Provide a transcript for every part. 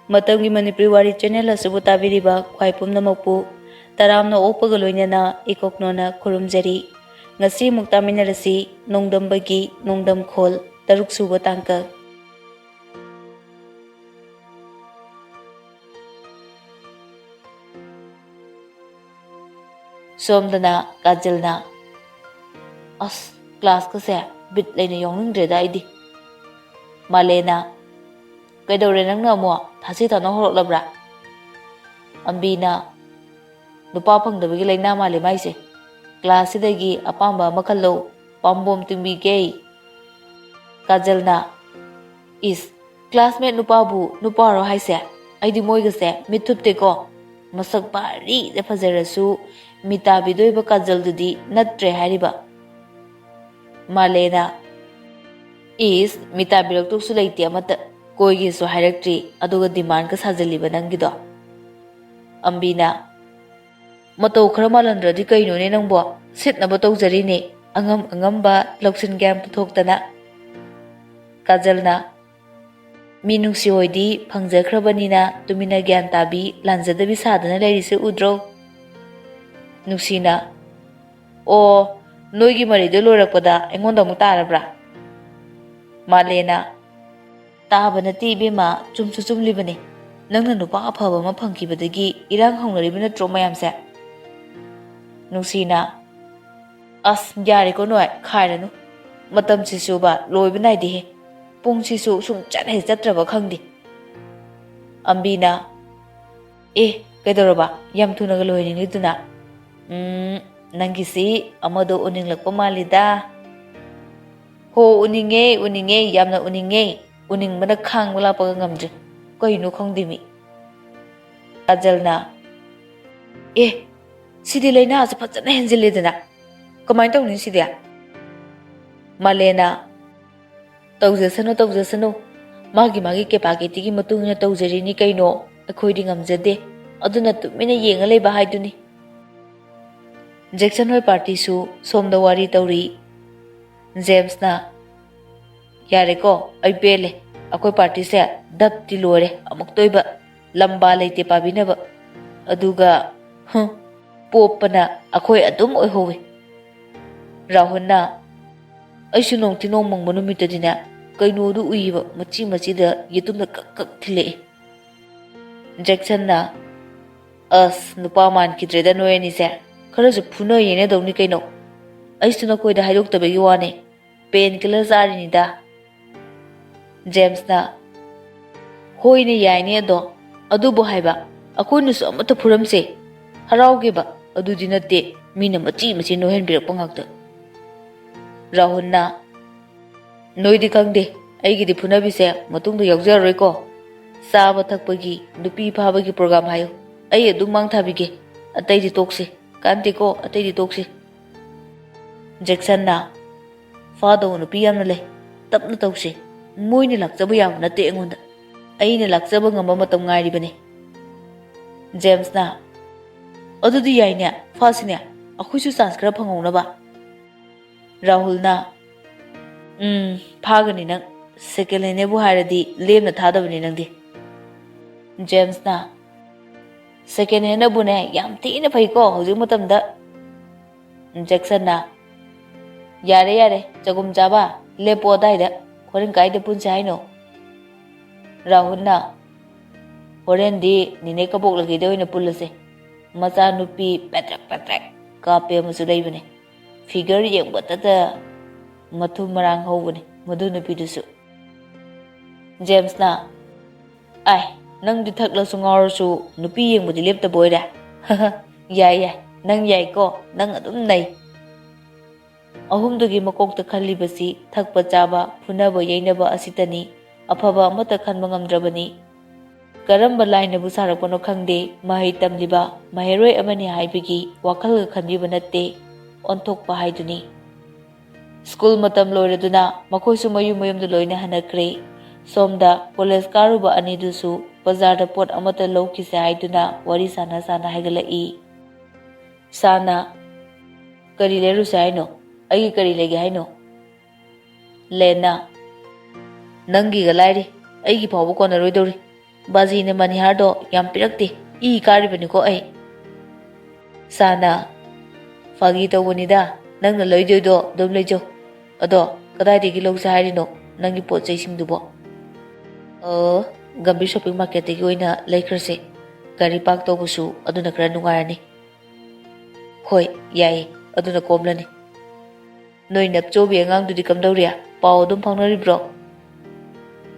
Matamgi Manipuri Wari channel asibu tabiriba khwai pumnamakpu taramna opaga loinana ikoknona khurumjari ngasi muktaminarasi Nongdambagi Nongdamkhol taruk suba tangka somdana kajalna as class ka se bit leina yongningreda idi malena kaidore nangna mo thasi thana horoklabra ambina nupa phangdabagi leina male maise class sidagi apamba makhallo pambom tingbi ge kajalna is classmate nupa bu nupa ro haise aidi moiga se mithupte ko masak bari de fajarasu mita bidoiba kajal dudi natre hariba malena is mita bilok su leite amata koigi so hairectri aduga demand ka sajaliba nangido ambina mato khramalandradi kaino ne nangbo sitna ba tawjari ne angamba loksin gam puthoktana kajalna minungsi hoidi phangjakhrabani tumina gyan tabi lanjadabi sadana leirise udro nuksina o noigi marido lorakpada engonda mu tarabra malena tabana tibima chumsu chumlibani nangna nupa aphaba ma phangkibadagi irang haunaribina tro mayamse nuksina as yari ko noi khairanu matam sisu ba loibnai di he pung sisu sum chat he chatraba khangdi ambina kaidoroba yam thuna ga loining liduna nangi si amado uninglakpa malida ho uninge yamna uninge uningbana khangwala paga ngamje kaino khangdimi kajalna sidi leina ase phajana henjiledana kamai tawni sidi malena tawjasano magi capacity gi matungna tawjari ni kaino akhoidi ngamjade aduna tumina yenga leiba haiduni Jackson hoi party su somda wari tawri James na yare ko ai pele akoi party se dap ti lore amuk toiba lamba leite pabinaba aduga popana akoi adum oi howe rahunna aisu nong tinong mangba numitadina kaino du uiba machi da yetumna kak thile Jackson na as nupa man kidreda noeni se kharasu phuna yene dawni kaino aisuna koida haidok tabagi wane pain killer sari da James na hoine yaine do adubu haiba akoinu so amata phuramse harauge ba adudi natte mina machi no hen birak pangakta rahunna noidi kangde aigidi phunabi se matungda yaujaroi ko saba thakpagi nupi phabagi program hayo ai adum mang thabige ataidi tokse kanti ko ataidi tokse Jackson na fado nupi yamna le tapna tokse moine lakjaba yaw nate engonda aina lakjaba ngamba matam ngairi bane James na adudi yaine fasine akhuisu chance khara phangona ba Rahul na phagani nang second lane bu haradi lemna thadabani nangdi James na second hand bu ne yam tina phai ko hoju matamda Jackson na yare jagum jaba lepo daida khorin kaide puncha haino Rahul na horen di nine kabok lagi deoina pulase macha nupi patrak kape musu leibane figure yang batata mathu marang hobane madu nupi dusu James na ai nang di thakla sungor su nupi yang budi lepta boira yai nang yai ko nang adum nai ahumdugi makokta khallibasi thakpa chaba phunaba yainaba asitani afaba amata khanba ngamdrabani karamba laina bu sarakpano khangde mahai tamliba maheroi amani haibigi wakhal khanbiba natte onthokpa haiduni school matam loiraduna makoisu mayum loina hanakre somda college karuba anidusu bazar da pot amata lawkise haiduna wari sana haigalai sana kari leru saino ai kari lege haino lena nangi ga lairi ai gi phawu kona roidori Bazina Manihardo Yampirakti, E. Caribanico A. Sana Fagito Winida, Nang the Loido, Domlejo, Ado, Kadadi Gilo Saharino, Nangi pot chasing dubo. Oh, Gambi shopping market, the Guina, Lakerse, Gary Park Tobusu, Aduna Granuarani. Hoi, yai, Aduna Coblani. No in Napjobi and Ang to the Camdoria, Pau Dum Pownary Bro.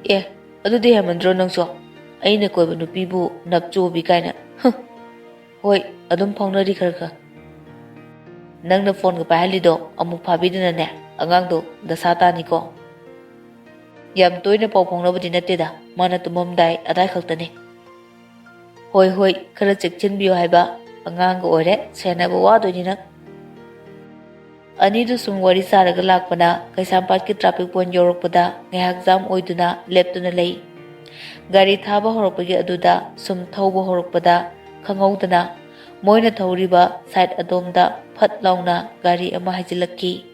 Eh, Adu de Hamandron so. Aina Koibanu Pibu, Napjobi Kaina. Hoi, Adum Pownary Kirka. Nang the phone Pahalido, Amupabidana, Angando, the Sataniko. Yam toina Popong nobody netida, Mana to Mom die at I Hiltony. Hoi hoi, Karachik Chinbio Haiba, Angang or it, Senaba Wadonina. Anidu sum wari Saragalakpana, Kaisampaki traffic point Europada, Nehakzam Oiduna, Leptuna lay. Gari Taba Horopagi Aduda, sum Toba Horopada, Kangodana, Moina Tauriba, side Adomda, Pat Launa, Gari Amahajilaki.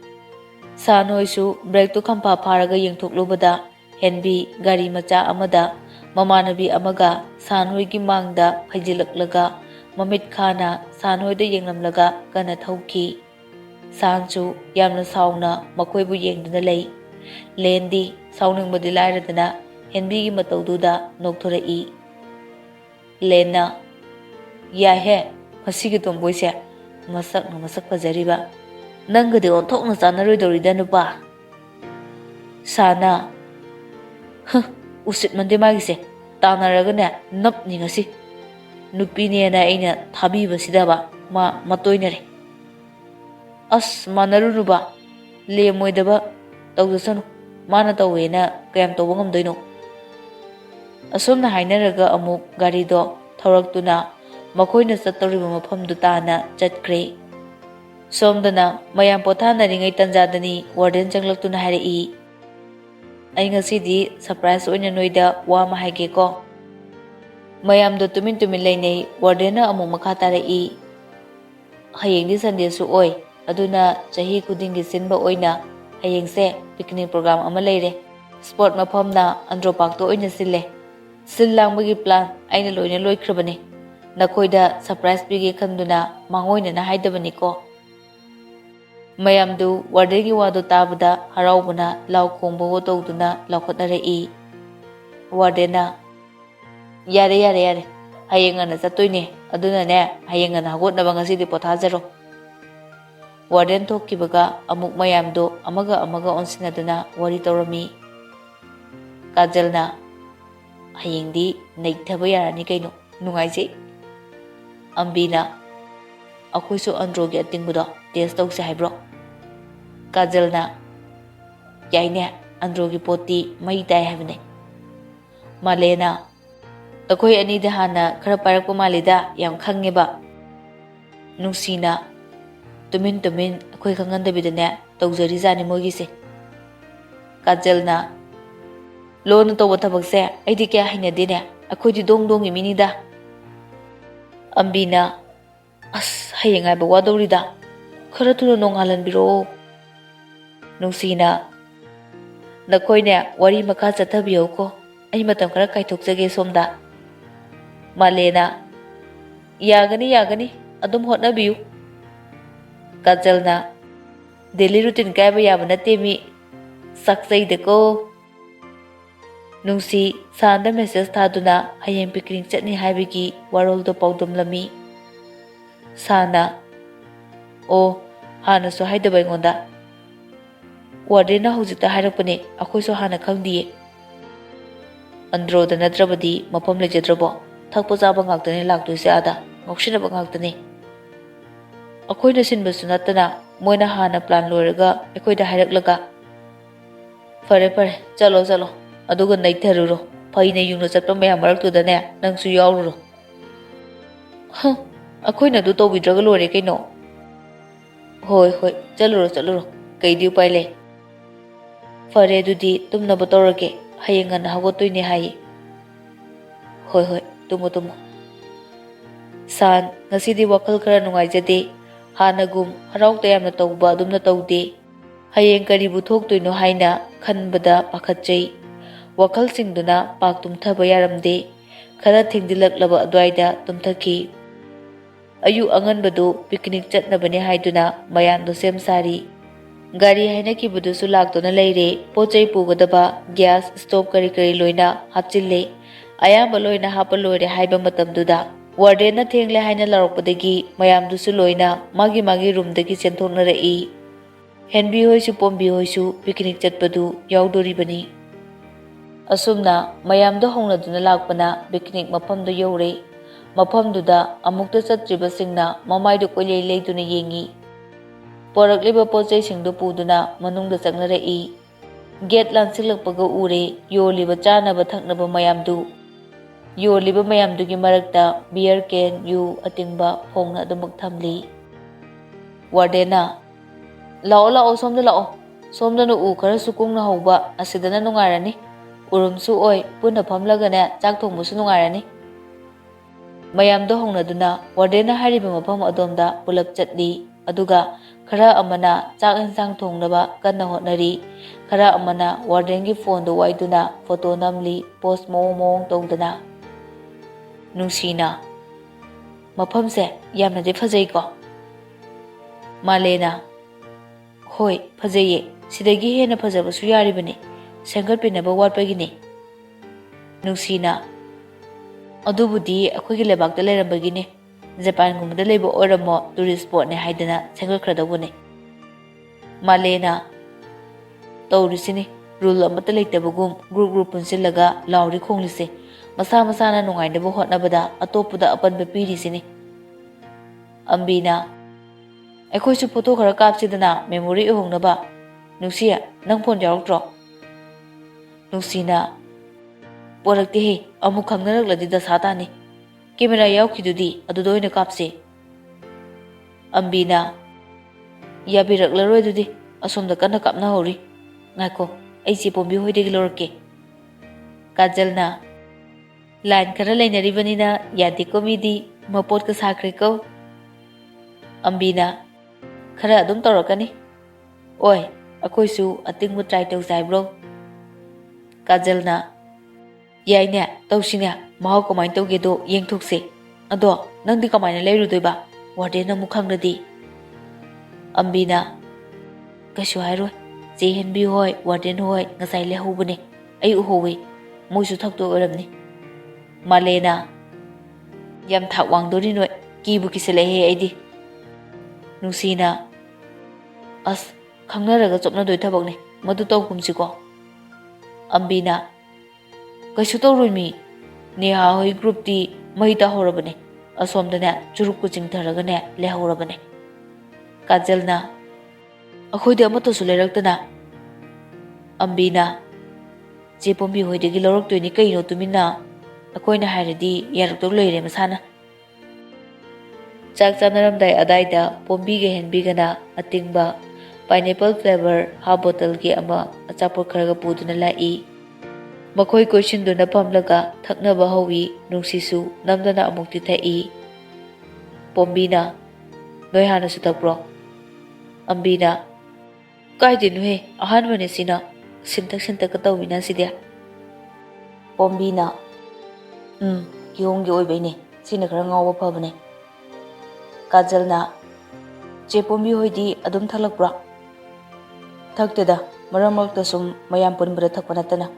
Sanoisu, break to Kampa Paraga Yang took Lubada, Henbi, Gari Macha Amada, Mamanabi Amaga, Sanwigi Mangda, Hajilak Laga, Mamit Khana, Sanoi the Yangnam Laga, Ganat Hoki. Sansu, Yamna Sauna, Makoibu Yang the lay. Lendi, sounding Bodilira dana, Henbi Mataududa, Noctora E. Lena Yahe, Masiki Tomboy, Masak no Masak Pazariba. Nanga de on talk na sana Ridanuba. Sana Usit Mandemagise, Tanaragana, Nup Ningasi. Nupini and Aina, Tabi Basidaba, Matoinere. As Manarunuba, Lea Moidaba, Tausan, Manatawena, Gam Tawangam Dino. Asumna Haineraga Amuk, Garido, Taraktuna, Makoina Satoriba Pam Dutana, Jet Grey. Somdana, Mayam Potana Ringay Tanzadani, Warden Janglakuna Hari. Ay nga sidi, surprise o Noida, wa mahage ko. Mayam do tumin tumilay Warden na among makatara i. Hayang di Sunday su oy, aduna chahi kuding gisin ba oy na, hayang se, picnic program amalayre. Sport mapam na, andro park to oy na sile. Silang magi plan, ay naloy na loy krabani. Nakoida surprise bigi kanduna, mangoy na nahaydabani ko. Mayamdu Wardegi Wado Tabada, Haraubana, Lau Kombo Doduna, Laukotare E. Wardena Yare, Hayangana Satuine, Aduna ne, Hayangana Hot Navangasi de Potazero. Warden Tokibaga, Amuk Mayamdo, Amaga on Sinadana, Waritorami. Kajelna Hayangdi, Naitavaya Nikano, Nungaisi Ambina Akuiso Androgi at Tingbudo, Test Dog Sahibro. Kajelna Yaine, Androgi Poti, Maitay Havene. Malena Takoi Anida Hana, Karaparak Malida, Yam Kangeba. Nusina Tumin, Akoi Kanganda Bidane, Dogzarizani Mogise. Kajelna Lone to what Tabakse, Idika Hina Dine, Akoi Dong Iminida. Ambina As Hayang Abawadorida, Karatu Nong Alan Biro. Nungsina Nakoine, Wari Makasa Tabioko, ay matam Karakai took Zage Somda. Malena Yagani, Adum Hot Nabu. Kajelna Daily routine Gaba Yabanatemi, Saksay the go. Nungsi, Sanda Messrs Taduna, Hayam picking Setni Habiki, Warol the Powdum Lami. Sana O Hana so hide the Bangonda. Wardena Hosita Harapane, Akoso Hana Kandi Andro the Nadrabadi, Mapam Lejadrabo, Takpozabang Actani Lak to Sada, Mokshinabang Actani. Akoida Sinbasunatana, Moina Hana plan Lorega, Equida Haraklaga. Forever, Zalo, Aduga Night Terror, Paina Unusapame Mark to the ne, Nangsu Yauro. Akoina do with Dragalore no. Hoi, Zalo, Kaidu Pile. Fare Dudi, Tumnabatorake, Hayangan Hagotuini Hai. Hoi, Tumo. San, Nasidi Wakalkara Nuaizade, Hanagum, Harautayam na Toba, Dumna Tode, Hayang Karibu talk to no Haina, Kanbada, Pakachay, Wakal Singduna, Paktum Tabayaram de, khara thingdilaklaba adwaida tumthaki ayu anganbadu picnic chatnabani haiduna mayamdo sem sari gari hainakibadu su laktona leire pochai pugadaba gas stove kari kari loina hapchille ayamba loina hapaloire haiba matamduda warden na thengle haina larokpadagi mayamdusu loina magi room dagi chenthoknarai henbi hoisu pombi hoisu picnic chatpadu yaudoribani asumna mayamdo hongnaduna lakpana picnic maphamdo yore maphamduda amukta chatriba singna mamaidu koilei leiduna yengi porakliba pochai singdo puduna manungda changnarai gate lansilakpaga ure yoliba chanaba thaknaba mayamdu yoliba mayamdugi marakta beer can yu atingba phongna adumak thamli wardena lao somda u khara sukungna hoba asidana nungairani urumsu oi puna phamlagane chak thongmusu nungairani mayamdo hongnaduna wardena hariba mafam adomda pulap chatli aduga khara amana chak insang thongnaba kanna hotnari khara amana wardengi phone do waiduna photo namli post mong tongdana nungsina mafamse yamna de phajai ko malena hoi phajaiye sidagi hena phajaba su yaribani sangat pinaba watpagini nungsina adubudi akhoi gi lebak da lerambagini Japan gumda lebo oramo tourist spot ne haidana sangat khradabune malena tawrisini rule amata leitabagum group punsilaga lauri khonglise masa na nungainaba hotnabada atopuda apanba pirisini ambina akhoi su photo khara kapsidana memory hongnaba nungsia nang phone yaroktro nungsina porakti he amu khangnarak da satani camera yaukidudi adudoina kapse ambina yabiraklaroi dudi asomda kana kapna hori ngako aisi pombi hoidegi lorke kajalna line khara lainaribanina yadi komedi mapot ka sakre ko ambina khara adum torakani oi akoi su atingmu try tau sai bro kajalna yaine tawsina mahau kamai tawge do yengthokse ado nangdi kamaina leirudoiba warden amu khangradi ambina kashu hairoi je henbi hoi warden hoi ngasai lehubune ai uhowe moisu thakto oramni malena yam thak wangdori noi kibu kisele he aidi nungsina as khangnaraga chopna doi thabakne madu tawkumsi ko ambina kashu tawrumi neha hoi group ti mahita horabane asomdane churuk ku chingtharagane lehorabane kajalna akhoi de amato su leraktana ambina je pombi hoidegi loroktoini kaino tumina akoina hairadi yaraktok loire masana chak chanaramdai adaida pombi ge henbi gana atingba pineapple flavor half bottle ge ama achapor kharaga puduna lai makhoi question do na pamlaga thakna ba howi nungsisu namdana amukti thai pombina noi hana su thakpro ambina kai dinu he ahan bane sina sintak ka tawina sidia pombina yongge oi baine sina khara ngawa phabane kajalna je pombi hoidi adum thalakpra thakteda maramakta sum mayam punbra thakpanatana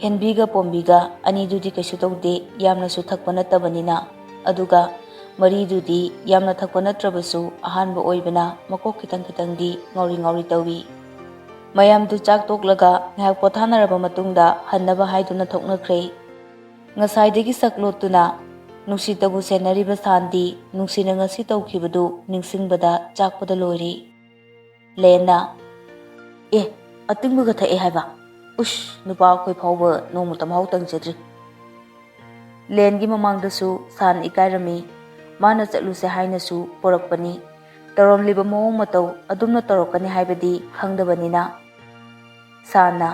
henbiga pombiga ani dudi kaishu tawde yamna su thakpana tabanina aduga mari dudi yamna thakpana trabasu ahanba oibana makok kitang di ngauri tawi mayam du chak toklaga ngak pothanaraba matungda hannaba haiduna thoknakhre ngasaidegi saklotuna nungsitabu senariba sandi nungsina ngasi tawkhibadu ningsingbada chakpada loiri lena atingbuga thae haiba ush nupa khoi phawba nomutam hau tangjedri lengi mamangdasu san ikairami mana chatluse hainasu porakpani taromliba mawong matau adumna torokani haibadi khangdabanina sana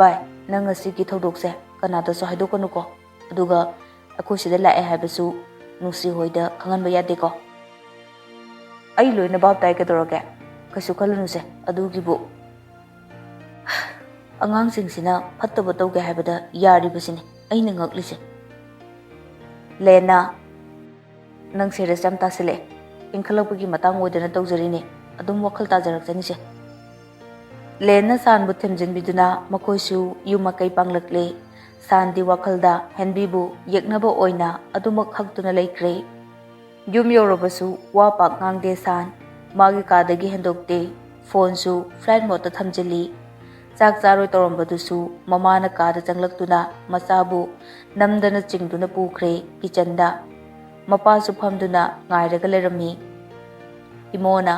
bai nang asigi thodokse kanada so haidokanu ko aduga akoi sida lae haibasu nungsi hoida khanganba yade ko ai loina bab tai ka doroge kasu khalunuse adugibu angang singsina fattaba tawge haibada yari basini ꯑꯩꯅ ꯉꯛꯂꯤꯁꯦ ꯂꯦꯟꯅ ꯅꯪ serious ꯌꯥꯝ ꯇꯥꯁꯤꯜꯂꯛꯑꯦ ꯏꯟꯈꯠꯂꯛꯄꯒꯤ ꯃꯇꯥꯡ ꯑꯣꯏꯗꯅ ꯇꯧꯖꯔꯤꯅꯦ ꯑꯗꯨꯝ ꯋꯥꯈꯜ ꯇꯥꯖꯔꯛꯆꯅꯤꯁꯦ ꯂꯦꯟꯅ ꯁꯥꯟꯕꯨ ꯊꯦꯝꯖꯤꯟꯕꯤꯗꯨꯅ ꯃꯈꯣꯏꯁꯨ ꯌꯨꯝ ꯃꯀꯩ ꯄꯥꯡꯂꯛꯂꯦ ꯁꯥꯟꯗꯤ ꯋꯥꯈꯜꯗ ꯍꯦꯟꯕꯤꯕꯨ ꯌꯦꯛꯅꯕ ꯑꯣꯏꯅ ꯑꯗꯨꯃꯛ ꯍꯛꯇꯨꯅ ꯂꯩꯈ꯭ꯔꯦ ꯌꯨꯝ ꯌꯧꯔꯕꯁꯨ ꯋꯥ ꯄꯥꯛ ꯉꯥꯡꯗꯦ ꯁꯥꯟ ꯃꯥꯒꯤ ꯀꯥꯗꯒꯤ ꯍꯦꯟꯗꯣꯛꯇꯦ ꯐꯣꯟꯁꯨ ꯐ꯭ꯂꯥꯏꯠ ꯃꯣꯗꯇ ꯊꯝꯖꯤꯜꯂꯤ ꯆꯥꯛ ꯆꯥꯔꯣꯏ ꯇꯧꯔꯝꯕꯗꯨꯁꯨ ꯃꯃꯥꯅ ꯀꯥꯗ ꯆꯪꯂꯛꯇꯨꯅ ꯃꯆꯥꯕꯨ ꯅꯝꯗꯅ ꯆꯤꯡꯗꯨꯅ ꯄꯨꯈ꯭ꯔꯦ ꯀꯤꯆꯟꯗ ꯃꯄꯥꯁꯨ ꯐꯝꯗꯨꯅ ꯉꯥꯏꯔꯒ ꯂꯩꯔꯝꯃꯤ ꯏꯃꯣꯅ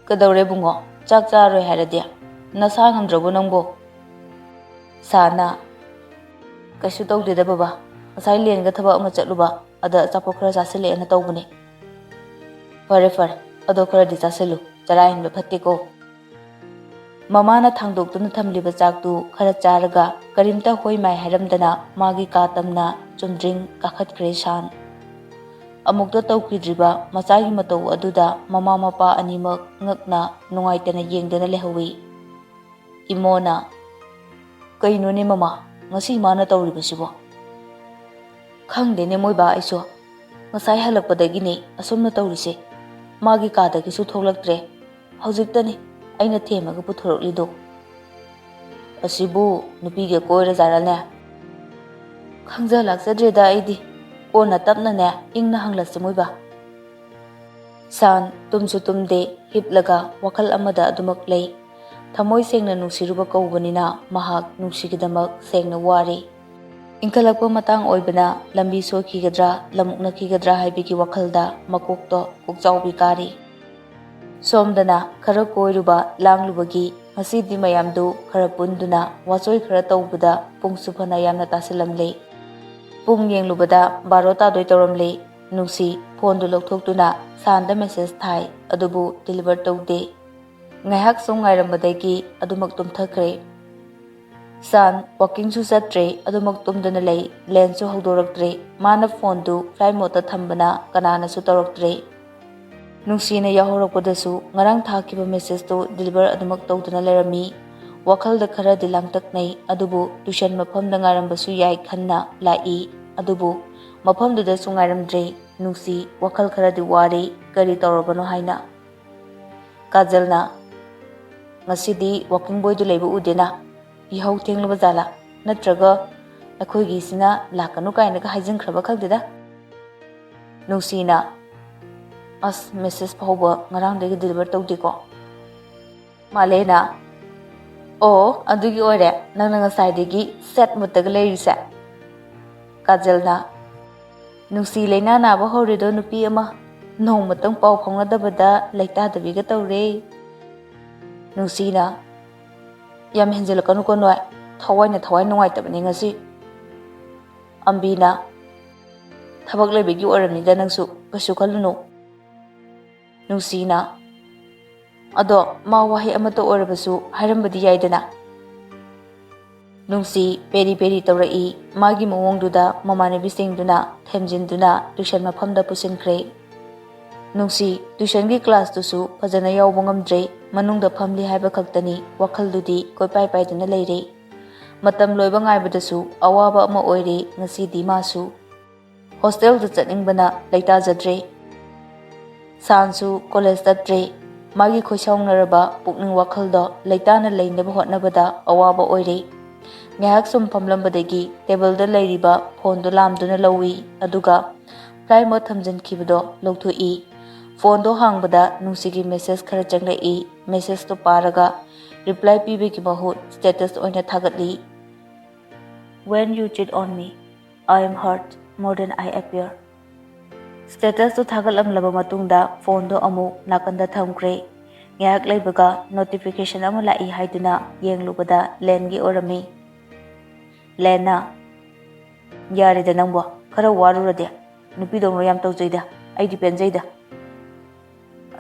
ꯀꯗꯧꯔꯦ ꯕꯨꯡꯉꯣ ꯆꯥꯛ ꯆꯥꯔꯣꯏ ꯍꯥꯏꯔꯗꯤ ꯅꯁꯥ ꯉꯝꯗ꯭ꯔꯕꯣ ꯅꯪꯕꯣ ꯁꯥꯅ ꯀꯩꯁꯨ ꯇꯧꯗꯦꯗ ꯕꯕꯥ ꯉꯁꯥꯏ ꯂꯦꯟꯒ ꯊꯕꯛ ꯑꯃ ꯆꯠꯂꯨꯕ ꯑꯗ ꯑꯆꯥꯄꯣꯠ ꯈꯔ ꯆꯥꯁꯤꯜꯂꯛꯑꯦꯅ ꯇꯧꯕꯅꯦ ꯐꯔꯦ ꯐꯔꯦ ꯑꯗꯣ ꯈꯔꯗꯤ ꯆꯥꯁꯤꯜꯂꯨ ꯆꯔꯥ ꯍꯦꯟꯕ ꯐꯠꯇꯦꯀꯣ ꯃꯃꯥꯅ ꯊꯥꯡꯗꯣꯛꯇꯨꯅ ꯊꯝꯂꯤꯕ ꯆꯥꯛꯇꯨ ꯈꯔ ꯆꯥꯔꯒ ꯀꯔꯤꯝꯇ ꯍꯣꯏ ꯃꯥꯏ ꯍꯥꯏꯔꯝꯗꯅ ꯃꯥꯒꯤ ꯀꯥ ꯇꯝꯅ ꯆꯨꯝꯗ꯭ꯔꯤꯡ ꯀꯥꯈꯠꯈ꯭ꯔꯦ ꯁꯥꯟ ꯑꯃꯨꯛꯇ ꯇꯧꯈꯤꯗ꯭ꯔꯤꯕ ꯃꯆꯥꯒꯤ ꯃꯇꯧ ꯑꯗꯨꯗ ꯃꯃꯥ ꯃꯄꯥ ꯑꯅꯤꯃꯛ ꯉꯛꯅ ꯅꯨꯡꯉꯥꯏꯇꯅ ꯌꯦꯡꯗꯨꯅ ꯂꯩꯍꯧꯏ ꯏꯃꯣꯅ ꯀꯩꯅꯣꯅꯦ ꯃꯃꯥ ꯉꯁꯤ ꯃꯥꯅ ꯇꯧꯔꯤꯕꯁꯤꯕꯣ ꯈꯪꯗꯦꯅꯦ ꯃꯣꯏꯕꯥ ꯑꯩꯁꯨ ꯉꯁꯥꯏ ꯍꯜꯂꯛꯄꯗꯒꯤꯅꯦ ꯑꯁꯨꯝꯅ ꯇꯧꯔꯤꯁꯦ ꯃꯥꯒꯤ ꯀꯥꯗꯒꯤꯁꯨ ꯊꯣꯛꯂꯛꯇ꯭ꯔꯦ ꯍꯧꯖꯤꯛꯇꯅꯤ ꯑꯩꯅ ꯊꯦꯝꯃꯒ ꯄꯨꯊꯣꯔꯛꯂꯤꯗꯣ ꯑꯁꯤꯕꯨ ꯅꯨꯄꯤꯒ ꯀꯣꯏꯔꯖꯥꯠꯔꯅꯦ ꯈꯪꯖ ꯂꯥꯛꯆꯗ꯭ꯔꯦꯗ ꯑꯩꯗꯤ ꯀꯣꯟꯅ ꯇꯞꯅꯅꯦ ꯏꯪꯅ ꯍꯪꯂꯁꯤ ꯃꯣꯏꯕꯥ ꯁꯥꯟ ꯇꯨꯝꯁꯨ ꯇꯨꯝꯗꯦ ꯍꯤꯞꯂꯒ ꯋꯥꯈꯜ ꯑꯃꯗ ꯑꯗꯨꯃꯛ ꯂꯩ ꯊꯃꯣꯏ ꯁꯦꯡꯅ ꯅꯨꯡꯁꯤꯔꯨꯕ ꯀꯧꯕꯅꯤꯅ ꯃꯍꯥꯛ ꯅꯨꯡꯁꯤꯒꯤꯗꯃꯛ ꯁꯦꯡꯅ ꯋꯥꯔꯤ ꯏꯟꯈꯠꯂꯛꯄ ꯃꯇꯥꯡ ꯑꯣꯏꯕꯅ ꯂꯝꯕꯤ ꯁꯣꯏꯈꯤꯒꯗ꯭ꯔꯥ ꯂꯝꯃꯨꯛꯅꯈꯤꯒꯗ꯭ꯔꯥ ꯍꯥꯏꯕꯒꯤ ꯋꯥꯈꯜꯗ ꯃꯀꯣꯛꯇꯣ ꯀꯣꯛꯆꯥꯎꯕꯤ ꯀꯥꯔꯤ ꯁꯣꯝꯗꯅ ꯈꯔ ꯀꯣꯏꯔꯨꯕ ꯂꯥꯡꯂꯨꯕꯒꯤ ꯉꯁꯤꯗꯤ ꯃꯌꯥꯝꯗꯨ ꯈꯔ ꯄꯨꯟꯗꯨꯅ ꯋꯥꯆꯣꯏ ꯈꯔ ꯇꯧꯕꯗ ꯄꯨꯡꯁꯨ ꯐꯅ ꯌꯥꯝꯅ ꯇꯥꯁꯤꯜꯂꯝꯂꯦ ꯄꯨꯡ ꯌꯦꯡꯂꯨꯕꯗ 12 ꯇꯥꯗꯣꯏ ꯇꯧꯔꯝꯂꯦ ꯅꯨꯡꯁꯤ ꯐꯣꯟꯗꯨ ꯂꯧꯊꯣꯛꯇꯨꯅ ꯁꯥꯟꯗ ꯃꯦꯁꯦꯖ ꯊꯥꯏ ꯑꯗꯨꯕꯨ ꯗꯤꯂꯤꯚꯔ ꯇꯧꯗꯦ ꯉꯥꯏꯍꯥꯛ ꯁꯨꯝ ꯉꯥꯏꯔꯝꯕꯗꯒꯤ ꯑꯗꯨꯃꯛ ꯇꯨꯝꯊꯈ꯭ꯔꯦ ꯁꯥꯟ ꯋꯥꯀꯤꯡꯁꯨ ꯆꯠꯇ꯭ꯔꯦ ꯑꯗꯨꯃꯛ ꯇꯨꯝꯗꯨꯅ ꯂꯩ ꯂꯦꯟꯁꯨ ꯍꯧꯗꯣꯔꯛꯇ꯭ꯔꯦ ꯃꯥꯅ ꯐꯣꯟꯗꯨ ꯐ꯭ꯂꯥꯏꯠ ꯃꯣꯗꯇ ꯊꯝꯕꯅ ꯀꯅꯥꯅꯁꯨ ꯇꯧꯔꯛꯇ꯭ꯔꯦ ꯅꯨꯡꯁꯤꯅ ꯌꯥꯍꯧꯔꯛꯄꯗꯁꯨ ꯉꯔꯥꯡ ꯊꯥꯈꯤꯕ ꯃꯦꯁꯦꯖꯇꯨ ꯗꯤꯂꯤꯚꯔ ꯑꯗꯨꯃꯛ ꯇꯧꯗꯨꯅ ꯂꯩꯔꯝꯃꯤ ꯋꯥꯈꯜꯗ ꯈꯔꯗꯤ ꯂꯥꯡꯇꯛꯅꯩ ꯑꯗꯨꯕꯨ ꯇ꯭ꯌꯨꯁꯟ ꯃꯐꯝꯗ ꯉꯥꯏꯔꯝꯕꯁꯨ ꯌꯥꯏ ꯈꯟꯅ ꯂꯥꯛꯏ ꯑꯗꯨꯕꯨ ꯃꯐꯝꯗꯨꯗꯁꯨ ꯉꯥꯏꯔꯝꯗ꯭ꯔꯦ ꯅꯨꯡꯁꯤ ꯋꯥꯈꯜ ꯈꯔꯗꯤ ꯋꯥꯔꯤ ꯀꯔꯤ ꯇꯧꯔꯕꯅꯣ ꯍꯥꯏꯅ ꯀꯥꯖꯜꯅ ꯉꯁꯤꯗꯤ ꯋꯥꯀꯤꯡ ꯕꯣꯏꯗꯨ ꯂꯩꯕ ꯎꯗꯦꯅ ꯌꯥꯍꯧ ꯊꯦꯡꯂꯕ ꯖꯥꯠꯂꯥ ꯅꯠꯇ꯭ꯔꯒ ꯑꯩꯈꯣꯏꯒꯤꯁꯤꯅ ꯂꯥꯛꯀꯅꯨ ꯀꯥꯏꯅꯒ ꯍꯥꯏꯖꯤꯟꯈ꯭ꯔꯕ ꯈꯪꯗꯦꯗ ꯅꯨꯡꯁꯤꯅ ꯑꯁ ꯃꯦꯁꯦꯖ ꯐꯥꯎꯕ ꯉꯔꯥꯡꯗꯒꯤ ꯗꯤꯂꯤꯚꯔ ꯇꯧꯗꯦꯀꯣ ꯃꯥꯂꯦꯅ ꯑꯣ ꯑꯗꯨꯒꯤ ꯑꯣꯏꯔꯦ ꯅꯪꯅ ꯉꯁꯥꯏꯗꯒꯤ ꯁꯦꯠ ꯃꯨꯠꯇꯒ ꯂꯩꯔꯤꯁꯦ ꯀꯥꯖꯜꯅ ꯅꯨꯡꯁꯤ ꯂꯩꯅꯥ ꯅꯥꯕ ꯍꯧꯔꯦꯗꯣ ꯅꯨꯄꯤ ꯑꯃ ꯅꯣꯡꯃꯇꯪ ꯄꯥꯎ ꯐꯥꯎꯅꯗꯕꯗ ꯂꯩꯇꯥꯗꯕꯤꯒ ꯇꯧꯔꯦ ꯅꯨꯡꯁꯤꯅ ꯌꯥꯝ ꯍꯦꯟꯖꯤꯜꯂꯛꯀꯅꯨꯀꯣ ꯅꯣꯏ ꯊꯋꯥꯏ ꯅꯨꯡꯉꯥꯏꯇꯕꯅꯤ ꯉꯁꯤ ꯑꯝꯕꯤꯅ ꯊꯕꯛ ꯂꯩꯕꯒꯤ ꯑꯣꯏꯔꯝꯅꯤꯗ ꯅꯪꯁꯨ ꯀꯩꯁꯨ ꯈꯜꯂꯨꯅꯨ ꯅꯨꯡꯁꯤꯅ ꯑꯗꯣ ꯃꯥ ꯋꯥꯍꯩ ꯑꯃꯠꯇ ꯑꯣꯏꯔꯕꯁꯨ ꯍꯥꯏꯔꯝꯕꯗꯤ ꯌꯥꯏꯗꯅ ꯅꯨꯡꯁꯤ ꯄꯦꯔꯤ ꯄꯦꯔꯤ ꯇꯧꯔꯛꯏ ꯃꯥꯒꯤ ꯃꯑꯣꯡꯗꯨꯗ ꯃꯃꯥꯟꯅꯕꯤꯁꯤꯡꯗꯨꯅ ꯊꯦꯝꯖꯤꯟꯗꯨꯅ ꯇ꯭ꯌꯨꯁꯟ ꯃꯐꯝꯗ ꯄꯨꯁꯤꯟꯈ꯭ꯔꯦ ꯅꯨꯡꯁꯤ ꯇ꯭ꯌꯨꯁꯟꯒꯤ ꯀ꯭ꯂꯥꯁꯇꯨꯁꯨ ꯐꯖꯅ ꯌꯥꯎꯕ ꯉꯝꯗ꯭ꯔꯦ ꯃꯅꯨꯡꯗ ꯐꯝꯂꯤ ꯍꯥꯏꯕ ꯈꯛꯇꯅꯤ ꯋꯥꯈꯜꯗꯨꯗꯤ ꯀꯣꯏꯄꯥꯏ ꯄꯥꯏꯗꯨꯅ ꯂꯩꯔꯦ ꯃꯇꯝ ꯂꯣꯏꯕ ꯉꯥꯏꯕꯗꯁꯨ ꯑꯋꯥꯕ ꯑꯃ ꯑꯣꯏꯔꯦ ꯉꯁꯤꯗꯤ ꯃꯥꯁꯨ ꯍꯣꯁꯇꯦꯜꯗ ꯆꯠꯅꯤꯡꯕꯅ ꯂꯩꯇꯥꯖꯗ꯭ꯔꯦ ꯁꯥꯟꯁꯨ ꯀꯣꯂꯦꯖ ꯆꯠꯇ꯭ꯔꯦ ꯃꯥꯒꯤ ꯈꯣꯏꯁꯥꯎꯅꯔꯕ ꯄꯨꯛꯅꯤꯡ ꯋꯥꯈꯜꯗꯣ ꯂꯩꯇꯥꯅ ꯂꯩꯅꯕ ꯍꯣꯠꯅꯕꯗ ꯑꯋꯥꯕ ꯑꯣꯏꯔꯦ ꯉꯥꯏꯍꯥꯛ ꯁꯨꯝ ꯐꯝꯂꯝꯕꯗꯒꯤ ꯇꯦꯕꯜꯗ ꯂꯩꯔꯤꯕ ꯐꯣꯟꯗꯣ ꯂꯥꯝꯗꯨꯅ ꯂꯧꯏ ꯑꯗꯨꯒ ꯐ꯭ꯂꯥꯏꯠ ꯃꯣꯗ ꯊꯝꯖꯤꯟꯈꯤꯕꯗꯣ ꯂꯧꯊꯣꯛꯏ ꯐꯣꯟꯗꯣ ꯍꯥꯡꯕꯗ ꯅꯨꯡꯁꯤꯒꯤ ꯃꯦꯁꯦꯖ ꯈꯔ ꯆꯪꯂꯛꯏ ꯃꯦꯁꯦꯖꯇꯣ ꯄꯥꯔꯒ ꯔꯤꯄ꯭ꯂꯥꯏ ꯄꯤꯕꯒꯤ ꯃꯍꯨꯠ ꯁ꯭ꯇꯦꯇꯁ ꯑꯣꯏꯅ ꯊꯥꯒꯠꯂꯤ When you cheat on me, I am hurt more than I appear. ꯁ꯭ꯇꯦꯇꯁꯇꯨ ꯊꯥꯒꯠꯂꯝꯂꯕ ꯃꯇꯨꯡꯗ ꯐꯣꯟꯗꯣ ꯑꯃꯨꯛ ꯅꯥꯀꯟꯗ ꯊꯝꯈ꯭ꯔꯦ ꯉꯥꯏꯍꯥꯛ ꯂꯩꯕꯒ ꯅꯣꯇꯤꯐꯤꯀꯦꯁꯟ ꯑꯃ ꯂꯥꯛꯏ ꯍꯥꯏꯗꯨꯅ ꯌꯦꯡꯂꯨꯕꯗ ꯂꯦꯟꯒꯤ ꯑꯣꯏꯔꯝꯃꯤ ꯂꯦꯟꯅ ꯌꯥꯔꯦꯗ ꯅꯪꯕꯣ ꯈꯔ ꯋꯥꯔꯨꯔꯗꯤ ꯅꯨꯄꯤꯗꯧꯅ ꯌꯥꯝ ꯇꯧꯖꯩꯗ ꯑꯩꯗꯤ ꯄꯦꯟꯖꯩꯗ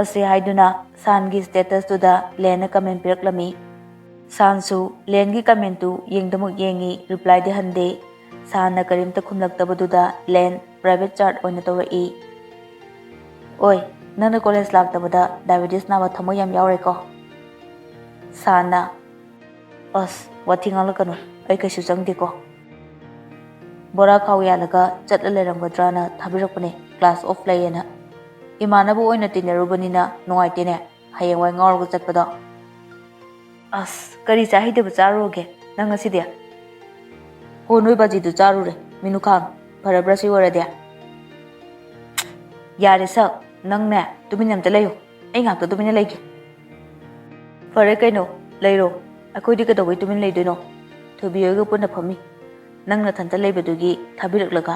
ꯑꯁꯤ ꯍꯥꯏꯗꯨꯅ ꯁꯥꯟꯒꯤ ꯁ꯭ꯇꯦꯇꯁꯇꯨꯗ ꯂꯦꯟꯅ ꯀꯃꯦꯟ ꯄꯤꯔꯛꯂꯝꯃꯤ ꯁꯥꯟꯁꯨ ꯂꯦꯟꯒꯤ ꯀꯃꯦꯟꯇꯨ ꯌꯦꯡꯗꯃꯛ ꯌꯦꯡꯉꯤ ꯔꯤꯄ꯭ꯂꯥꯏꯗꯤ ꯍꯟꯗꯦ ꯁꯥꯟꯅ ꯀꯔꯤꯝꯇ ꯈꯨꯝꯂꯛꯇꯕꯗꯨꯗ ꯂꯦꯟ ꯄ꯭ꯔꯥꯏꯚꯦꯠ ꯆꯥꯠ ꯑꯣꯏꯅ ꯇꯧꯔꯛꯏ ꯑꯣꯏ ꯅꯪꯅ ꯀꯣꯂꯦꯖ ꯂꯥꯛꯇꯕꯗ ꯗꯥꯏꯕꯦꯇꯤꯁ ꯅꯥꯕ ꯊꯃꯣꯏ ꯌꯥꯝ ꯌꯥꯎꯔꯦꯀꯣ ꯁꯥꯟꯅ ꯑꯁ ꯋꯥꯊꯤ ꯉꯥꯡꯂꯛꯀꯅꯨ ꯑꯩ ꯀꯩꯁꯨ ꯆꯪꯗꯦꯀꯣ bora khau yalaga chatla leramgadrana thabirakpane class of layena imanabu oina tinarubanina nuaitene hayengwai ngawrga chatpada as kari chahideba charoge nang aside ho noi baji du charure minukhang farabra si orade yare sa nang ne tuminam ta layo ai ngak ta tumina leige fare kaino leiro akoi dika dawai tumin leidoino thobiyoga punna phami nang na thanta leibadugi thabirak laga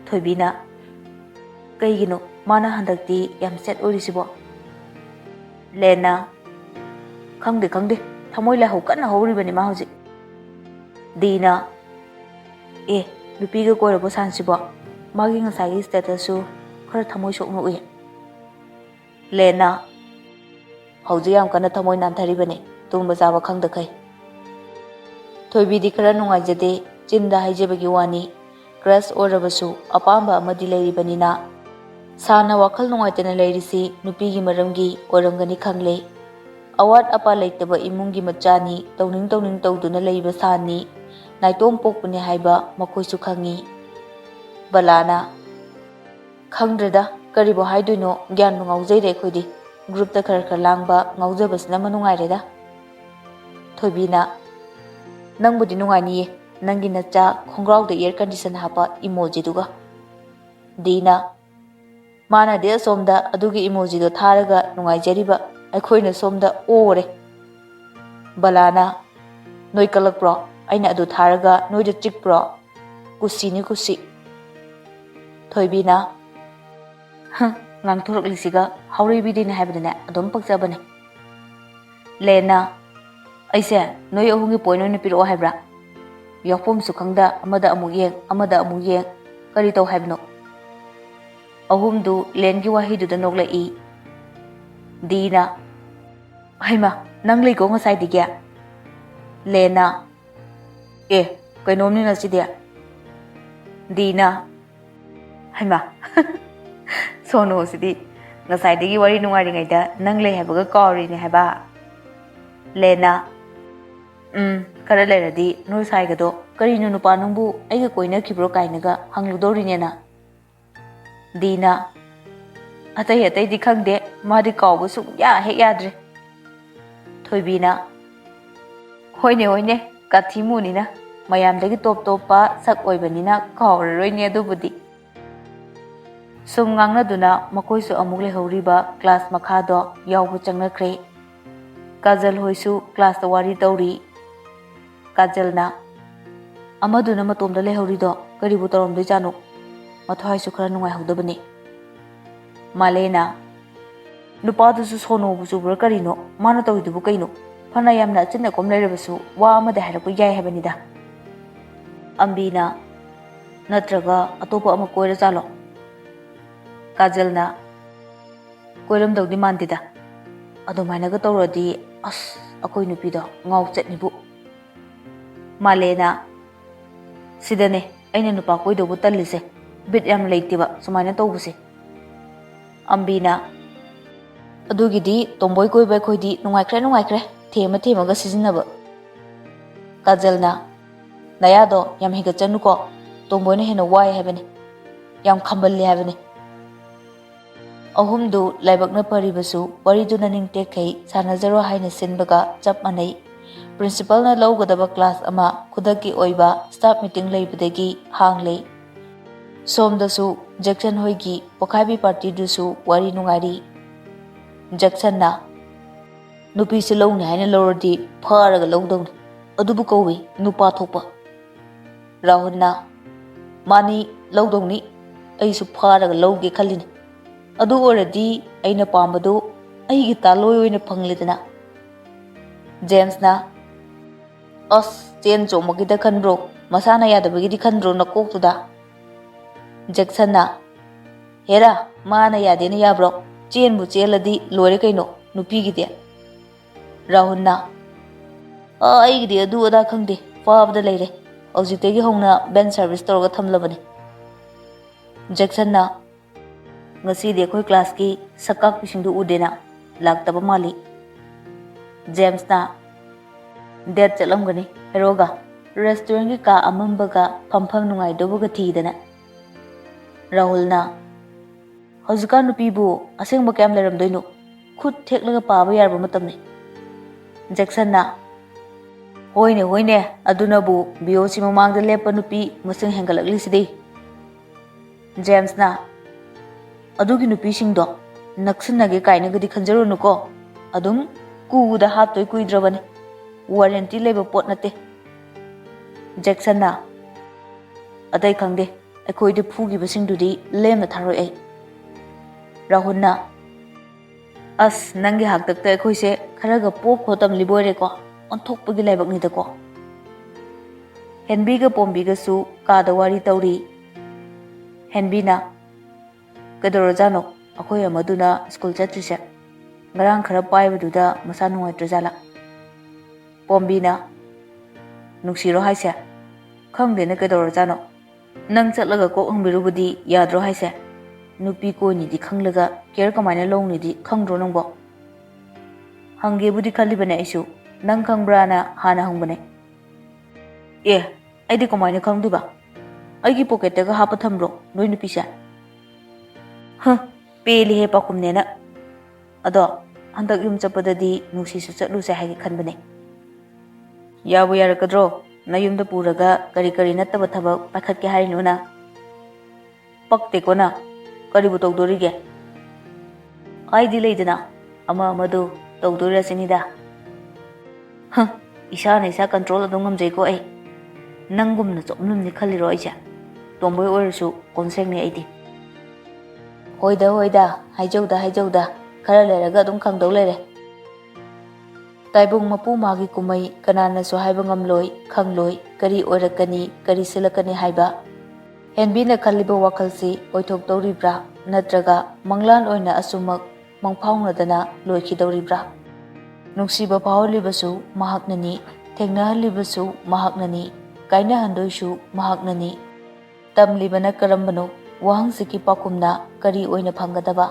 thoibina kaigino mana handakti yam set orisibo lena khangde thamoi la ho kana hori bani ma hoji dina nupi ga koirabo sansibo magi ngasagi status su khara thamoi sokno ui lena hauji yam kana thamoi nan thari bani tumba jaba khangda kai thoibidi khara nungai jade chinda haijebagi wani crush orabasu apamba amadi leiribanina sana wakhal nungai tena leirisi nupi gi maramgi oramgani khangle awat apa leitaba imungi machani tauning tawduna leiba sani naitom pokpuni haiba makoisu khangi balana khangdrada karibo haiduino gyan ngaujai re khodi group ta khar langba ngaujabasna manungai reda thoibina nangbudi nungai ni nangi nacha khongrau de air condition hapa emoji duga dina mana de somda adugi emoji do tharaga nungai jariba aikhoina somda ore balana noi kalak pro aina adu tharaga noi de chik pro kusi thoibina ngang thurok lisiga hauri bidine haibadane adom pakjabane lena aise noi ahungi point oina piro haibra yakpom sukhangda amada amuk yeng kari taw haibno ahumdu lengi wahidu da noglai dina haima nang lei ko ngasai digya lena kainomni na sidia dina haima sono sidi ngasai digi wari nungari ngaida nang lei habaga kawri ne haba lena kara leradi noi sai gado kari nu nupa nungbu aiga koina kibro kainaga hangludori nena dina atai di khangde madi kawbu su ya he yadre thoibina hoine kathimu ni na mayam dagi top pa sak oibanina kawroi ne adubudi sum ngangna duna makoi su amuk le horiba class makha do yawbu changna khre kajal hoisu class da wari tauri kajalna amaduna matomda le hori do karibu torom de janu mathai su khara nungai hodabani malena nupa du su sono bu su bra karino mana tawi du kaino phana yamna chinna kom lerebasu wa amada harapu yai habani da ambina natraga atopa ama koira chalo kajalna koiram dawdi mandida adumaina ga tawradi akoi nupi do ngau chetni bu malena sidane aina nupa koi do bu tallise bit yam leitiba sumaina tawbuse ambina adugidi tomboy koi bai khoidi nungai khre thema ga sizinaba kajalna naya do yam higa chanuko tomboy na hena wai habani yam khamballi habani ahumdu laibakna paribasu wariduna ningte kai sanajaro haina sinbaga chap manai principal na lawgadaba class ama khudaki oiba staff meeting leibadagi hanglei somdasu Jackson hoigi pokabi party dusu wari nungari Jackson na nupi se lawne haina lawradi pharaga lawdawni adubu kowi nupa thopa Rahul na mani lawdawni aisu pharaga lawge khallini adu oradi aina pambadu aigi taloi oina phanglidana James na chen chomagida khanbro masana yadabagi khanbro nakoktuda Jackson na hera mana yadena yabro chenbu cheladi lore kaino nupi gide Rahul na aigidi adu ada khangde fabda leire aujitegi hongna ben service torga thamlabani Jackson na ngasi de khoi class ki sakak pisingdu udena laktaba mali James na date chalamgani heroga ꯔꯦꯁꯇꯨꯔꯦꯟꯒꯤ ꯀꯥ ꯑꯃꯝꯕꯒ ꯐꯝꯐꯝ ꯅꯨꯡꯉꯥꯏꯗꯧꯕꯒ ꯊꯤꯗꯅ ꯔꯥꯍꯨꯜꯅ ꯍꯧꯖꯤꯛꯀꯥꯟ ꯅꯨꯄꯤꯕꯨ ꯑꯁꯦꯡꯕ ꯀꯌꯥꯝ ꯂꯩꯔꯝꯗꯣꯏꯅꯣ ꯈꯨꯠ ꯊꯦꯛꯂꯒ ꯄꯥꯕ ꯌꯥꯔꯕ ꯃꯇꯝꯅꯤ ꯖꯦꯛꯁꯟꯅ ꯍꯣꯏꯅꯦ ꯍꯣꯏꯅꯦ ꯑꯗꯨꯅꯕꯨ ꯕꯤꯑꯣꯁꯤ ꯃꯃꯥꯡꯗ ꯂꯦꯞꯄ ꯅꯨꯄꯤ ꯃꯁꯤꯡ ꯍꯦꯟꯒꯠꯂꯛꯂꯤꯁꯤꯗꯤ ꯖꯦꯝꯁꯅ ꯑꯗꯨꯒꯤ ꯅꯨꯄꯤꯁꯤꯡꯗꯣ ꯅꯛꯁꯤꯟꯅꯒꯦ ꯀꯥꯏꯅꯒꯗꯤ ꯈꯟꯖꯔꯨꯅꯨꯀꯣ ꯑꯗꯨꯝ ꯀꯨꯗ ꯍꯥꯠꯇꯣꯏ ꯀꯨꯏꯗ꯭ꯔꯕꯅꯤ ꯋꯥꯔꯦꯟꯇꯤ ꯂꯩꯕ ꯄꯣꯠ ꯅꯠꯇꯦ ꯖꯦꯛꯁꯟꯅ ꯑꯇꯩ ꯈꯪꯗꯦ ꯑꯩꯈꯣꯏꯗ ꯐꯨꯈꯤꯕꯁꯤꯡꯗꯨꯗꯤ ꯂꯦꯝꯅ ꯊꯥꯔꯣꯏ ꯑꯩ ꯔꯥꯍꯨꯜꯅ ꯑꯁ ꯅꯪꯒꯤ ꯍꯥꯛꯇꯛꯇ ꯑꯩꯈꯣꯏꯁꯦ ꯈꯔꯒ ꯄꯣꯛ ꯈꯣ ꯇꯝꯂꯤꯕꯣꯏꯔꯦꯀꯣ ꯑꯣꯟꯊꯣꯛꯄꯒꯤ ꯂꯥꯏꯕꯛꯅꯤꯗꯀꯣ ꯍꯦꯟꯕꯤꯒ ꯄꯣꯝꯕꯤꯒꯁꯨ ꯀꯥꯗ ꯋꯥꯔꯤ ꯇꯧꯔꯤ ꯍꯦꯟꯕꯤꯅ ꯀꯩꯗꯧꯔꯖꯥꯠꯅꯣ ꯑꯩꯈꯣꯏ ꯑꯃꯗꯨꯅ ꯁ꯭ꯀꯨꯜ ꯆꯠꯇ꯭ꯔꯤꯁꯦ ꯉꯔꯥꯡ ꯈꯔ ꯄꯥꯏꯕꯗꯨꯗ ꯃꯁꯥ ꯅꯨꯡꯉꯥꯏꯇ꯭ꯔꯖꯥꯠꯂꯥ ꯄꯣꯝꯕꯤꯅ ꯅꯨꯡꯁꯤꯔꯣ ꯍꯥꯏꯁꯦ ꯈꯪꯗꯦꯅ ꯀꯩꯗꯧꯔꯖꯥꯠꯅꯣ ꯅꯪ ꯆꯠꯂꯒ ꯀꯣꯛ ꯍꯪꯕꯤꯔꯨꯕꯗꯤ ꯌꯥꯗ꯭ꯔꯣ ꯍꯥꯏꯁꯦ ꯅꯨꯄꯤ ꯀꯣꯏꯅꯤꯗꯤ ꯈꯪꯂꯒ ꯀꯦꯌꯔ ꯀꯃꯥꯏꯅ ꯂꯧꯅꯤꯗꯤ ꯈꯪꯗ꯭ꯔꯣ ꯅꯪꯕꯣ ꯍꯪꯒꯦꯕꯨꯗꯤ ꯈꯜꯂꯤꯕꯅꯦ ꯑꯩꯁꯨ ꯅꯪ ꯈꯪꯕ꯭ꯔꯥꯅ ꯍꯥꯟꯅ ꯍꯪꯕꯅꯦ ꯑꯦ ꯑꯩꯗꯤ ꯀꯃꯥꯏꯅ ꯈꯪꯗꯣꯏꯕ ꯑꯩꯒꯤ ꯄꯣꯀꯦꯠꯇꯒ ꯍꯥꯞꯄ ꯊꯝꯕ꯭ꯔꯣ ꯅꯣꯏ ꯅꯨꯄꯤꯁꯦ ꯄꯦꯜꯂꯤꯍꯦ ꯄꯥꯎꯈꯨꯝꯅꯦꯅ ꯑꯗꯣ ꯍꯟꯗꯛ ꯌꯨꯝ ꯆꯠꯄꯗꯗꯤ ꯅꯨꯡꯁꯤꯁꯨ ꯆꯠꯂꯨꯁꯦ ꯍꯥꯏꯒꯦ ꯈꯟꯕꯅꯦ ꯌꯥꯕꯨ ꯌꯥꯔꯛꯀꯗ꯭ꯔꯣ ꯅꯌꯨꯝꯗ ꯄꯨꯔꯒ ꯀꯔꯤ ꯀꯔꯤ ꯅꯠꯇꯕ ꯊꯕꯛ ꯄꯥꯏꯈꯠꯀꯦ ꯍꯥꯏꯔꯤꯅꯣꯅ ꯄꯛꯇꯦꯀꯣꯅ ꯀꯔꯤꯕꯨ ꯇꯧꯗꯣꯔꯤꯒꯦ ꯑꯩꯗꯤ ꯂꯩꯗꯅ ꯑꯃꯗꯨ ꯇꯧꯗꯣꯏꯔꯁꯤꯅꯤꯗ ꯏꯁꯥꯅ ꯏꯁꯥ ꯀꯟꯇ꯭ꯔꯣꯜ ꯑꯗꯨꯝ ꯉꯝꯖꯩꯀꯣ ꯑꯩ ꯅꯪꯒꯨꯝꯅ ꯆꯣꯞꯅꯨꯝꯅꯤ ꯈꯜꯂꯤꯔꯣ ꯑꯩꯁꯦ ꯇꯣꯝꯕꯣꯏ ꯑꯣꯏꯔꯁꯨ ꯀꯣꯟꯁꯦꯡꯅꯤ ꯑꯩꯗꯤ ꯍꯣꯏꯗ ꯍꯥꯏꯖꯧꯗ ꯈꯔ ꯂꯩꯔꯒ ꯑꯗꯨꯝ ꯈꯪꯗꯧ ꯂꯩꯔꯦ ꯇꯥꯏꯕꯪ ꯃꯄꯨ ꯃꯥꯒꯤ ꯀꯨꯝꯍꯩ ꯀꯅꯥꯅꯁꯨ ꯍꯥꯏꯕ ꯉꯝꯂꯣꯏ ꯈꯪꯂꯣꯏ ꯀꯔꯤ ꯑꯣꯏꯔꯛꯀꯅꯤ ꯀꯔꯤ ꯁꯤꯜꯂꯛꯀꯅꯤ ꯍꯥꯏꯕ ꯍꯦꯟꯕꯤꯅ ꯈꯜꯂꯤꯕ ꯋꯥꯈꯜꯁꯤ ꯑꯣꯏꯊꯣꯛꯇꯧꯔꯤꯕ꯭ꯔꯥ ꯅꯠꯇ꯭ꯔꯒ ꯃꯪꯂꯥꯟ ꯑꯣꯏꯅ ꯑꯁꯨꯃꯛ ꯃꯪꯐꯥꯎꯅꯗꯅ ꯂꯣꯏꯈꯤꯗꯧꯔꯤꯕ꯭ꯔꯥ ꯅꯨꯡꯁꯤꯕ ꯐꯥꯎꯍꯜꯂꯤꯕꯁꯨ ꯃꯍꯥꯛꯅꯅꯤ ꯊꯦꯡꯅꯍꯜꯂꯤꯕꯁꯨ ꯃꯍꯥꯛꯅꯅꯤ ꯀꯥꯏꯅꯍꯟꯗꯣꯏꯁꯨ ꯃꯍꯥꯛꯅꯅꯤ ꯇꯝꯂꯤꯕꯅ ꯀꯔꯝꯕꯅꯣ ꯋꯥꯍꯪꯁꯤꯒꯤ ꯄꯥꯎꯈꯨꯝꯅ ꯀꯔꯤ ꯑꯣꯏꯅ ꯐꯪꯒꯗꯕ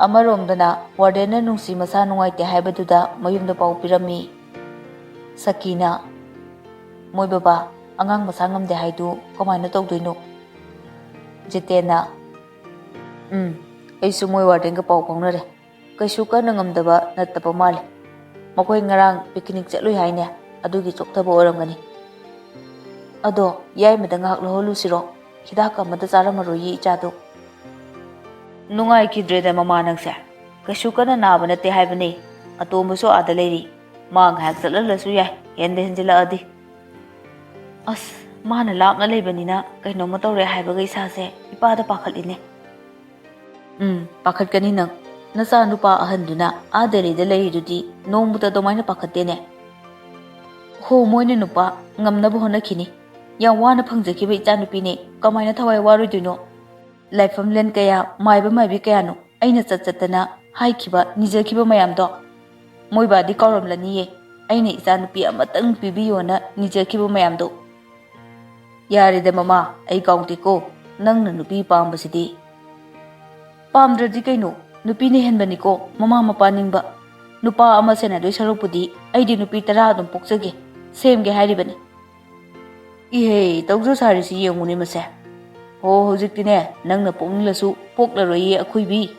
ꯑꯃꯔꯣꯝꯗꯅ ꯋꯥꯔꯗꯦꯟꯅ ꯅꯨꯡꯁꯤ ꯃꯁꯥ ꯅꯨꯡꯉꯥꯏꯇꯦ ꯍꯥꯏꯕꯗꯨꯗ ꯃꯌꯨꯝꯗ ꯄꯥꯎ ꯄꯤꯔꯝꯃꯤ ꯁꯀꯤꯅ ꯃꯣꯏ ꯕꯕꯥ ꯑꯉꯥꯡ ꯃꯁꯥ ꯉꯝꯗꯦ ꯍꯥꯏꯗꯨ ꯀꯃꯥꯏꯅ ꯇꯧꯗꯣꯏꯅꯣ ꯖꯤꯇꯦꯟꯅ ꯑꯩꯁꯨ ꯃꯣꯏ ꯋꯥꯔꯗꯦꯟꯒ ꯄꯥꯎ ꯐꯥꯎꯅꯔꯦ ꯀꯩꯁꯨ ꯀꯟꯅ ꯉꯝꯗꯕ ꯅꯠꯇꯕ ꯃꯥꯜꯂꯤ ꯃꯈꯣꯏ ꯉꯔꯥꯡ ꯄꯤꯛꯅꯤꯛ ꯆꯠꯂꯨꯏ ꯍꯥꯏꯅꯦ ꯑꯗꯨꯒꯤ ꯆꯣꯛꯊꯕ ꯑꯣꯏꯔꯝꯒꯅꯤ ꯑꯗꯣ ꯌꯥꯏꯃꯗ ꯉꯥꯏꯍꯥꯛ ꯂꯧꯍꯜꯂꯨꯁꯤꯔꯣ ꯍꯤꯗꯥꯛ ꯑꯃꯗ ꯆꯥꯔꯝꯃꯔꯣꯏꯌꯦ ꯏꯆꯥꯗꯣ ꯅꯨꯡꯉꯥꯏꯈꯤꯗ꯭ꯔꯦꯗ ꯃꯃꯥ ꯅꯪꯁꯦ ꯀꯩꯁꯨ ꯀꯟꯅ ꯅꯥꯕ ꯅꯠꯇꯦ ꯍꯥꯏꯕꯅꯤ ꯑꯇꯣꯝꯕꯁꯨ ꯑꯥꯗ ꯂꯩꯔꯤ ꯃꯥ ꯉꯥꯏꯍꯥꯛ ꯆꯠꯍꯜꯂꯁꯨ ꯌꯥꯏ ꯍꯦꯟꯖꯤꯜꯂꯛꯑꯗꯤ ꯑꯁ ꯃꯥꯅ ꯂꯥꯞꯅ ꯂꯩꯕꯅꯤꯅ ꯀꯩꯅꯣꯝꯃ ꯇꯧꯔꯦ ꯍꯥꯏꯕꯒ ꯏꯁꯥꯁꯦ ꯏꯄꯥꯗ ꯄꯥꯈꯠꯂꯤꯅꯦ ꯄꯥꯈꯠꯀꯅꯤ ꯅꯪ ꯅꯆꯥ ꯅꯨꯄꯥ ꯑꯍꯟꯗꯨꯅ ꯑꯥ ꯗꯦꯜꯂꯤꯗ ꯂꯩꯔꯤꯗꯨꯗꯤ ꯅꯣꯡꯃꯇ ꯑꯗꯨꯃꯥꯏꯅ ꯄꯥꯈꯠꯇꯦꯅꯦ ꯍꯣ ꯃꯣꯏꯅ ꯅꯨꯄꯥ ꯉꯝꯅꯕ ꯍꯣꯠꯅꯈꯤꯅꯤ ꯌꯥꯝ ꯋꯥꯅ ꯐꯪꯖꯈꯤꯕ ꯏꯆꯥꯅꯨꯄꯤꯅꯦ ꯀꯃꯥꯏꯅ ꯊꯋꯥꯏ ꯋꯥꯔꯣꯏꯗꯣꯏꯅꯣ ꯂꯥꯏꯐꯝꯂꯦꯟ ꯀꯌꯥ ꯃꯥꯏꯕ ꯃꯥꯏꯕꯤ ꯀꯌꯥꯅꯣ ꯑꯩꯅ ꯆꯠꯇꯅ ꯍꯥꯏꯈꯤꯕ ꯅꯤꯖꯈꯤꯕ ꯃꯌꯥꯝꯗꯣ ꯃꯣꯏꯕꯥꯗꯤ ꯀꯥꯎꯔꯝꯂꯅꯤꯌꯦ ꯑꯩꯅ ꯏꯆꯥꯅꯨꯄꯤ ꯑꯃꯇꯪ ꯄꯤꯕꯤꯌꯣꯅ ꯅꯤꯖꯈꯤꯕ ꯃꯌꯥꯝꯗꯣ ꯌꯥꯔꯦꯗ ꯃꯃꯥ ꯑꯩ ꯀꯥꯎꯗꯦꯀꯣ ꯅꯪꯅ ꯅꯨꯄꯤ ꯄꯥꯝꯕꯁꯤꯗꯤ ꯄꯥꯝꯗ꯭ꯔꯗꯤ ꯀꯩꯅꯣ ꯅꯨꯄꯤꯅ ꯍꯦꯟꯕꯅꯤꯀꯣ ꯃꯃꯥ ꯃꯄꯥ ꯅꯤꯡꯕ ꯅꯨꯄꯥ ꯑꯃ ꯁꯦꯟꯅꯗꯣꯏ ꯁꯔꯨꯛꯄꯨꯗꯤ ꯑꯩꯗꯤ ꯅꯨꯄꯤ 10 ꯑꯗꯨꯝ ꯄꯣꯛꯆꯒꯦ ꯁꯦꯝꯒꯦ ꯍꯥꯏꯔꯤꯕꯅꯤ ꯏꯍꯦ ꯇꯧꯖ ꯁꯥꯔꯤꯁꯤ ꯌꯦꯡꯉꯨꯅꯦ ꯃꯁꯦ ꯍꯣ ꯍꯧꯖꯤꯛꯇꯤꯅꯦ ꯅꯪꯅ ꯄꯣꯛꯅꯤꯡꯂꯁꯨ ꯄꯣꯛꯂꯔꯣꯏꯌꯦ ꯑꯈꯨꯏꯕꯤ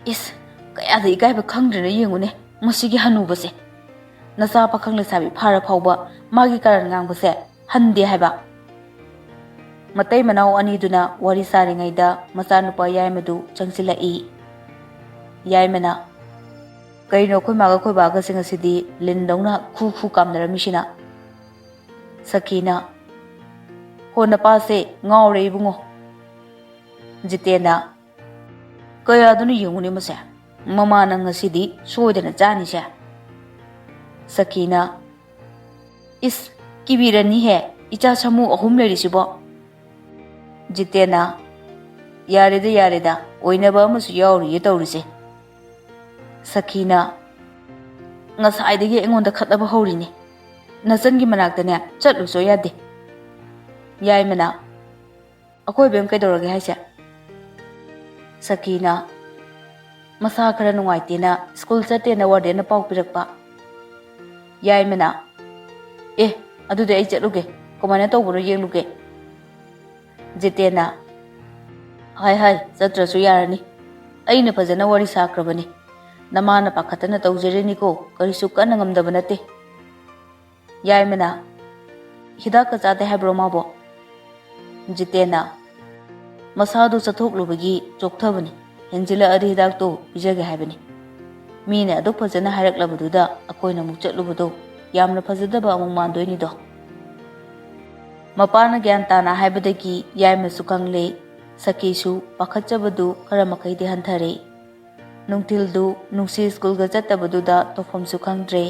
ꯏꯁ ꯀꯌꯥꯗ ꯏꯀꯥꯏꯕ ꯈꯪꯗ꯭ꯔꯦꯅ ꯌꯦꯡꯉꯨꯅꯦ ꯃꯁꯤꯒꯤ ꯍꯅꯨꯕꯁꯦ ꯅꯆꯥ ꯄꯥꯈꯪ ꯂꯩꯁꯥꯕꯤ ꯐꯥꯔ ꯐꯥꯎꯕ ꯃꯥꯒꯤ ꯀꯔꯟ ꯉꯥꯡꯕꯁꯦ ꯍꯟꯗꯦ ꯍꯥꯏꯕ ꯃꯇꯩ ꯃꯅꯥꯎ ꯑꯅꯤꯗꯨꯅ ꯋꯥꯔꯤ ꯁꯥꯔꯤꯉꯩꯗ ꯃꯆꯥꯅꯨꯄꯥ ꯌꯥꯏꯃꯗꯨ ꯆꯪꯁꯤꯜꯂꯛꯏ ꯌꯥꯏꯃꯅ ꯀꯩꯅꯣ ꯑꯩꯈꯣꯏ ꯃꯥꯒ ꯑꯩꯈꯣꯏ ꯕꯥꯒꯁꯦ ꯉꯁꯤꯗꯤ ꯂꯤꯟꯗꯧꯅ ꯈꯨ ꯀꯥꯝꯅꯔꯝꯃꯤꯁꯤꯅ ꯁꯈꯤꯅ ꯍꯣ ꯅꯄꯥꯁꯦ ꯉꯥꯎꯔꯦ ꯏꯕꯨꯡꯉꯣ ꯖꯤꯇꯦꯟꯅ ꯀꯌꯥꯗꯨꯅ ꯌꯦꯡꯉꯨꯅꯦ ꯃꯁꯦ ꯃꯃꯥꯅ ꯉꯁꯤꯗꯤ ꯁꯣꯏꯗꯅ ꯆꯥꯅꯤꯁꯦ ꯁꯈꯤꯅ ꯏꯁ ꯀꯤꯕꯤꯔꯅꯤꯍꯦ ꯏꯆꯥ ꯁꯃꯨ 3 ꯂꯩꯔꯤꯁꯤꯕꯣ ꯖꯤꯇꯦꯟꯅ ꯌꯥꯔꯦꯗ ꯑꯣꯏꯅꯕ ꯑꯃꯁꯨ ꯌꯥꯎꯔꯤꯌꯦ ꯇꯧꯔꯤꯁꯦ ꯁꯈꯤꯅ ꯉꯁꯥꯏꯗꯒꯤ ꯑꯩꯉꯣꯟꯗ ꯈꯠꯅꯕ ꯍꯧꯔꯤꯅꯦ ꯅꯆꯟꯒꯤ ꯃꯅꯥꯛꯇꯅꯦ ꯆꯠꯂꯨꯁꯨ ꯌꯥꯗꯦ ꯌꯥꯏꯃꯅ ꯑꯩꯈꯣꯏ ꯕꯦꯝ ꯀꯩꯗꯧꯔꯒꯦ ꯍꯥꯏꯁꯦ ꯁꯈꯤꯅ ꯃꯁꯥ ꯈꯔ ꯅꯨꯡꯉꯥꯏꯇꯦꯅ ꯁ꯭ꯀꯨꯜ ꯆꯠꯇꯦꯅ ꯋꯥꯔꯗꯦꯟꯅ ꯄꯥꯎ ꯄꯤꯔꯛꯄ ꯌꯥꯏꯃꯅ ꯑꯦ ꯑꯗꯨꯗꯤ ꯑꯩ ꯆꯠꯂꯨꯒꯦ ꯀꯃꯥꯏꯅ ꯇꯧꯕꯅꯣ ꯌꯦꯡꯂꯨꯒꯦ ꯖꯤꯇꯦꯟꯅ ꯍꯥꯏ ꯆꯠꯇ꯭ꯔꯁꯨ ꯌꯥꯔꯅꯤ ꯑꯩꯅ ꯐꯖꯅ ꯋꯥꯔꯤ ꯁꯥꯈ꯭ꯔꯕꯅꯤ ꯅꯃꯥꯅ ꯄꯥꯈꯠꯇꯅ ꯇꯧꯖꯔꯤꯅꯤꯀꯣ ꯀꯔꯤꯁꯨ ꯀꯟꯅ ꯉꯝꯗꯕ ꯅꯠꯇꯦ ꯌꯥꯏꯃꯅ ꯍꯤꯗꯥꯛꯀ ꯆꯥꯗꯦ ꯍꯥꯏꯕ꯭ꯔꯣ ꯃꯥꯕꯣ ꯖꯤꯇꯦꯟꯅ ꯃꯁꯥꯗꯨ ꯆꯠꯊꯣꯛꯂꯨꯕꯒꯤ ꯆꯣꯛꯊꯕꯅꯤ ꯍꯦꯟꯖꯤꯜꯂꯛꯑꯗꯤ ꯍꯤꯗꯥꯛꯇꯣ ꯄꯤꯖꯒꯦ ꯍꯥꯏꯕꯅꯤ ꯃꯤꯅ ꯑꯗꯨꯛ ꯐꯖꯅ ꯍꯥꯏꯔꯛꯂꯕꯗꯨꯗ ꯑꯩꯈꯣꯏꯅ ꯑꯃꯨꯛ ꯆꯠꯂꯨꯕꯗꯣ ꯌꯥꯝꯅ ꯐꯖꯗꯕ ꯑꯃꯨꯛ ꯃꯥꯟꯗꯣꯏꯅꯤꯗꯣ ꯃꯄꯥꯅ ꯒ꯭ꯌꯥꯟ ꯇꯥꯅ ꯍꯥꯏꯕꯗꯒꯤ ꯌꯥꯏꯃꯁꯨ ꯈꯪꯂꯦ ꯁꯈꯤꯁꯨ ꯄꯥꯈꯠꯆꯕꯗꯨ ꯈꯔ ꯃꯈꯩꯗꯤ ꯍꯟꯊꯔꯦ ꯅꯨꯡꯊꯤꯜꯗꯨ ꯅꯨꯡꯁꯤ ꯁ꯭ꯀꯨꯜꯒ ꯆꯠꯇꯕꯗꯨꯗ ꯇꯧꯐꯝꯁꯨ ꯈꯪꯗ꯭ꯔꯦ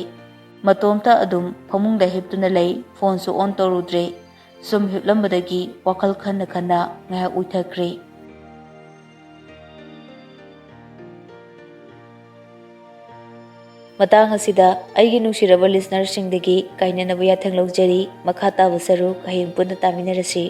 ꯃꯇꯣꯝꯇ ꯑꯗꯨꯝ ꯐꯃꯨꯡꯗ ꯍꯤꯞꯇꯨꯅ ꯂꯩ ꯐꯣꯟꯁꯨ ꯑꯣꯟ ꯇꯧꯔꯨꯗ꯭ꯔꯦ ꯁꯨꯝ ꯍꯤꯞꯂꯝꯕꯗꯒꯤ ꯋꯥꯈꯜ ꯈꯟꯅ ꯈꯟꯅ ꯉꯥꯏꯍꯥꯛ ꯎꯏꯊꯈ꯭ꯔꯦ ꯃꯇꯥꯡ ꯑꯁꯤꯗ ꯑꯩꯒꯤ ꯅꯨꯡꯁꯤꯔꯕ ꯂꯤꯁꯅꯔꯁꯤꯡꯗꯒꯤ ꯀꯥꯏꯅꯅꯕ ꯌꯥꯊꯪ ꯂꯧꯖꯔꯤ ꯃꯈꯥ ꯇꯥꯕ ꯁꯔꯨꯛ ꯍꯌꯦꯡ ꯄꯨꯟꯅ ꯇꯥꯃꯤꯟꯅꯔꯁꯤ